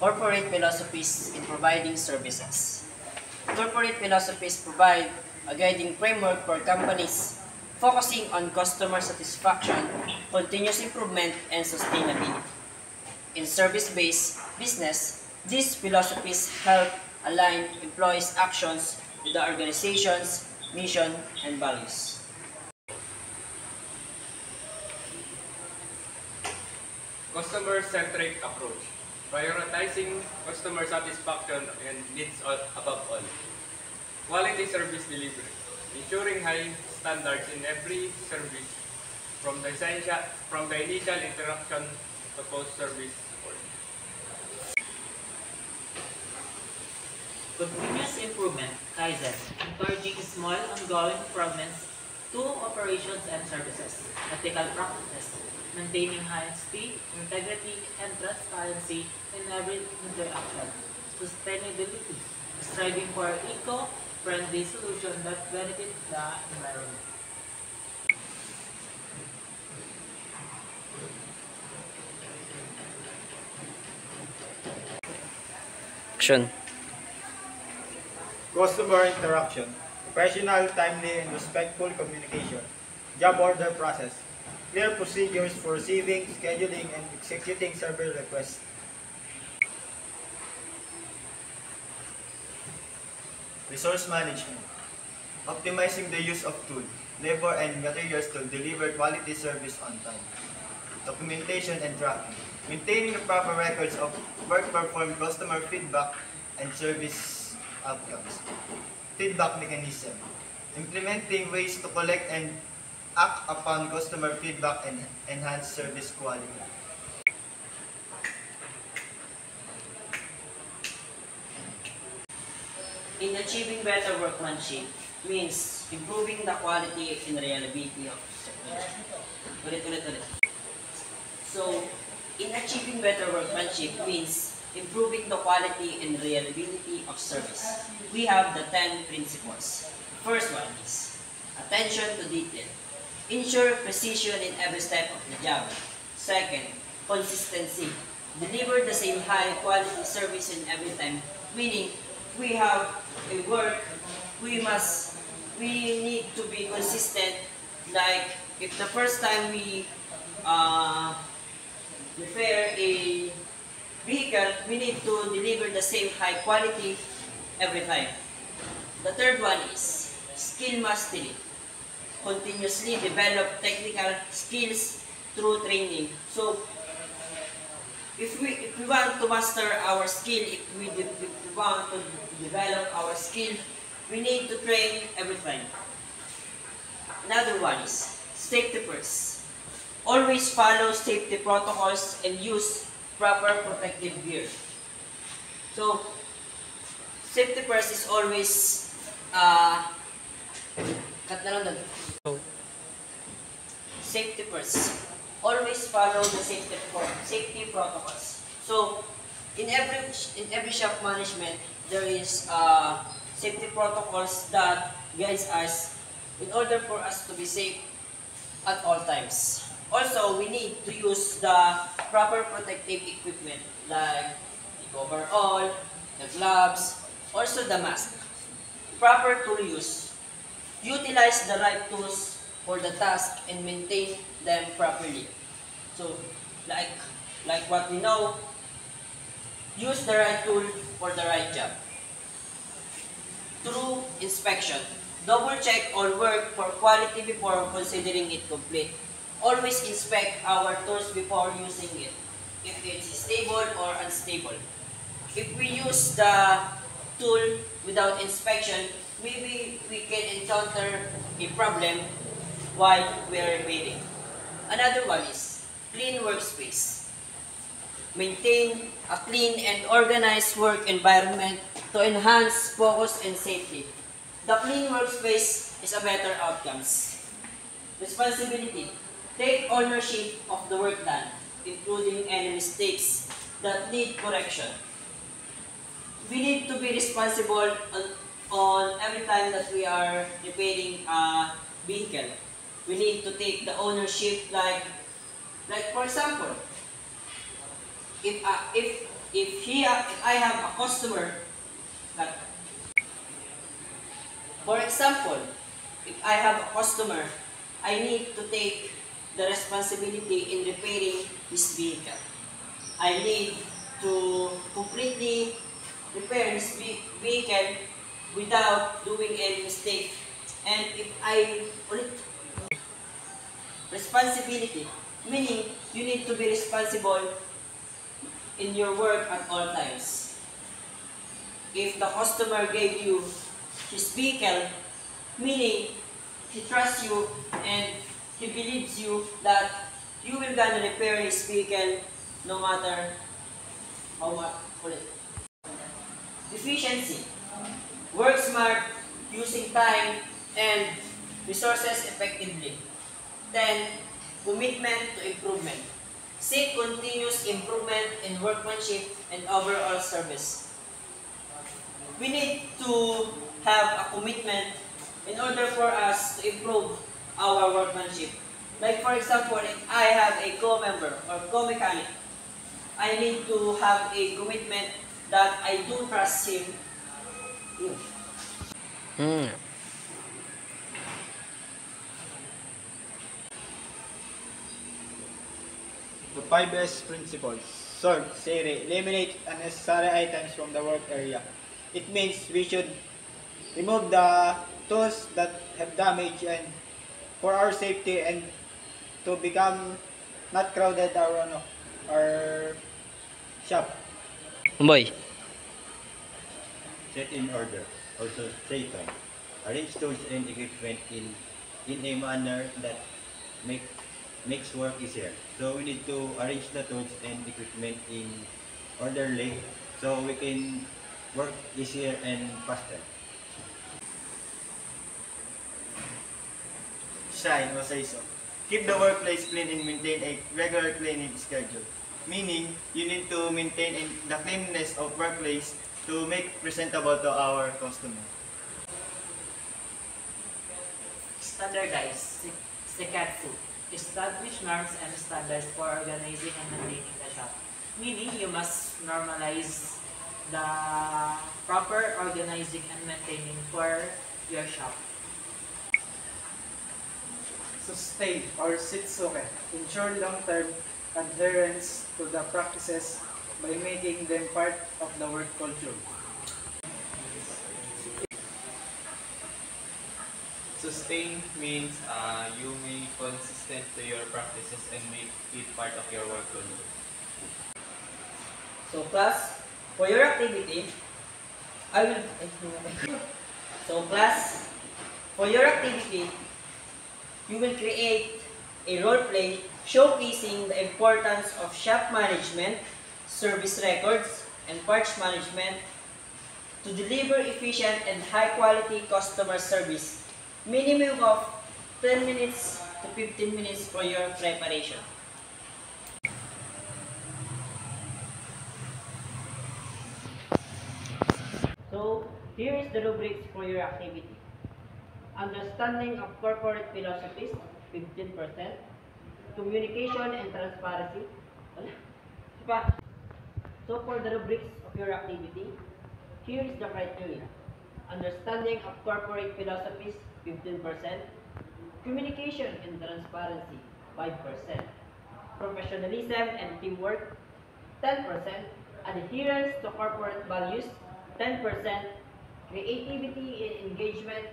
Corporate philosophies in providing services. Corporate philosophies provide a guiding framework for companies focusing on customer satisfaction, continuous improvement, and sustainability. In service-based business, these philosophies help align employees' actions with the organization's mission and values. Customer-centric approach, prioritizing customer satisfaction and needs above all. Quality service delivery, ensuring high standards in every service from the initial interaction to post-service support. Continuous improvement, Kaizen, encouraging small ongoing improvements to operations and services. Ethical practices, maintaining honesty, integrity, and transparency in every interaction. Sustainability, striving for eco-friendly solutions that benefit the environment. Action. Customer interaction, professional, timely, and respectful communication, job order process, clear procedures for receiving, scheduling, and executing server requests. Resource management, optimizing the use of tools, labor, and materials to deliver quality service on time. Documentation and tracking, maintaining the proper records of work performed, customer feedback, and service outcomes. Feedback mechanism, implementing ways to collect and act upon customer feedback and enhance service quality. In achieving better workmanship means improving the quality and reliability of Ulit. So, in achieving better workmanship means improving the quality and reliability of service. We have the 10 principles. First one is attention to detail. Ensure precision in every step of the job. Second, consistency. Deliver the same high quality service in every time, meaning we have a work, we need to be consistent. Like if the first time we repair a vehicle, we need to deliver the same high quality every time. The third one is skill mastery. Continuously develop technical skills through training. So if we want to master our skill, if we want to develop our skill, we need to train every time. Another one is safety first. Always follow safety protocols and use proper protective gear. So, safety first is always safety first. Always follow the safety protocols. So, in every shop management, there is safety protocols that guides us in order for us to be safe at all times. Also, we need to use the proper protective equipment like the overall, the gloves, also the mask. Proper tool use. Utilize the right tools for the task and maintain them properly. So, like what we know, use the right tool for the right job. Through inspection, double check all work for quality before considering it complete. Always inspect our tools before using it, if it's stable or unstable. If we use the tool without inspection, maybe we can encounter a problem while we are repairing. Another one is clean workspace. Maintain a clean and organized work environment to enhance focus and safety. The clean workspace is a better outcomes. Responsibility. Take ownership of the work done, including any mistakes that need correction. We need to be responsible on every time that we are repairing a vehicle. We need to take the ownership, like for example, if if I have a customer that, for example, if I have a customer, I need to take the responsibility in repairing his vehicle. I need to completely repair his vehicle without doing any mistake. And if I responsibility, meaning you need to be responsible in your work at all times. If the customer gave you his vehicle, meaning he trusts you and he believes you that you will gonna repair his vehicle no matter how much. Efficiency. Work smart, using time and resources effectively. 10. Commitment to improvement. Seek continuous improvement in workmanship and overall service. We need to have a commitment in order for us to improve our workmanship. Like for example, if I have a co-member or co-mechanic, I need to have a commitment that I do trust him. The 5S principles. Sort, Siri, eliminate unnecessary items from the work area. It means we should remove the tools that have damage and for our safety and to become not crowded our shop. Boy. Set in order, also Satan. Arrange tools and equipment in a manner that makes work easier. So we need to arrange the tools and equipment in orderly so we can work easier and faster. Shine or say so. Keep the workplace clean and maintain a regular cleaning schedule. Meaning, you need to maintain the cleanliness of workplace to make presentable to our customer. Standardize. Sekatsu. Establish norms and standards for organizing and maintaining the shop. Meaning, you must normalize the proper organizing and maintaining for your shop. Sustain or Sitsuke. Ensure long-term adherence to the practices by making them part of the work culture. Sustain means you be consistent to your practices and make it part of your work culture. So class, for your activity, you will create a role play showcasing the importance of shop management, service records, and parts management to deliver efficient and high-quality customer service. Minimum of 10 minutes to 15 minutes for your preparation. So, here is the rubrics for your activity. Understanding of corporate philosophies, 15%. Communication and transparency. So, for the rubrics of your activity, here is the criteria. Understanding of corporate philosophies, 15%. Communication and transparency, 5%. Professionalism and teamwork, 10%. Adherence to corporate values, 10%. Creativity and engagement,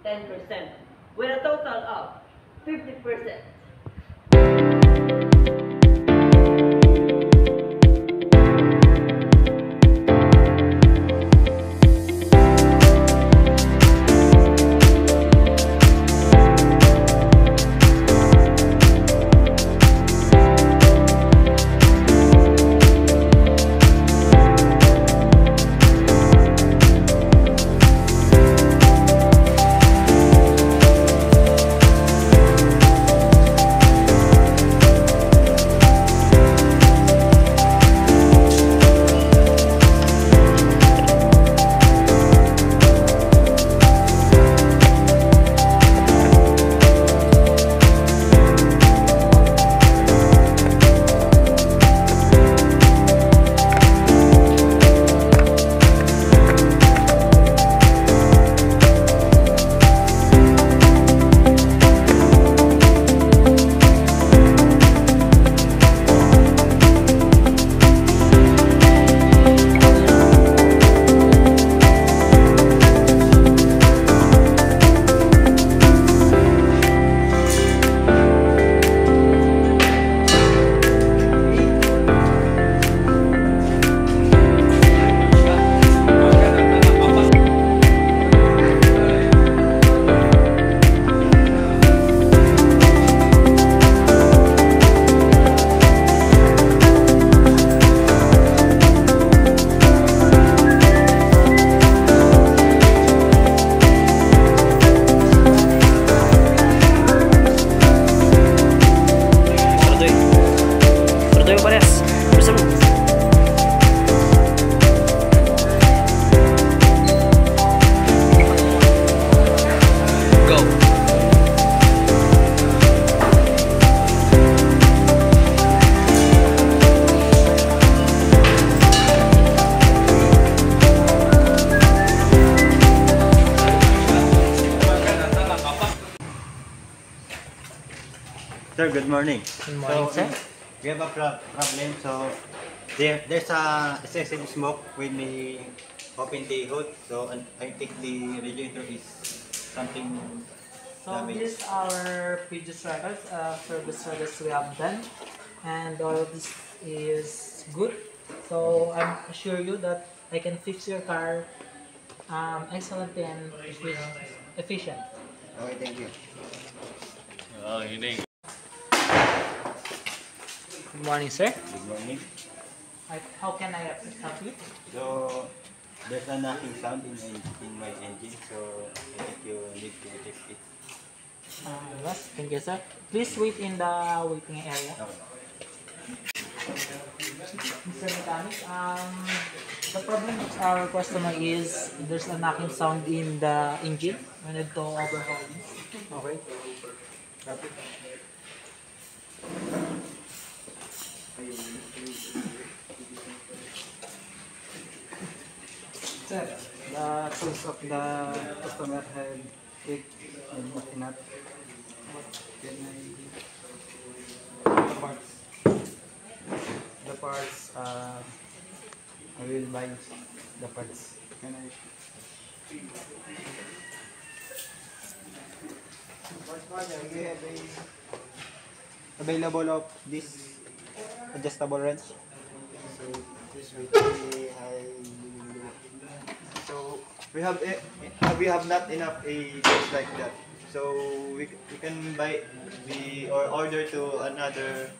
10%. With a total of 50%. tayo pares. Bisa mo. Go. Sir, good morning. Good morning, sir. We have a problem. So there's a excessive smoke when we open the hood. So I think the radiator is something So damaged. these are previous records, service we have done, and all of this is good. So I'm assure you that I can fix your car excellently and efficient. Okay, thank you. Good morning, sir. Good morning. How can I help you? So there's a knocking sound in my engine. So I think you need to check it. Yes, thank you, sir. Please wait in the waiting area. Okay. Mr. Mechanic, the problem with our customer is there's a knocking sound in the engine. We need to overhaul this. Okay. Sir, the tools of the customer have leak and not can the parts. The parts, I will buy the parts. Can I? We have a available of this adjustable wrench. So this will be high. So we have not enough a box like that. So we can buy or order to another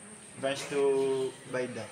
branch to buy that.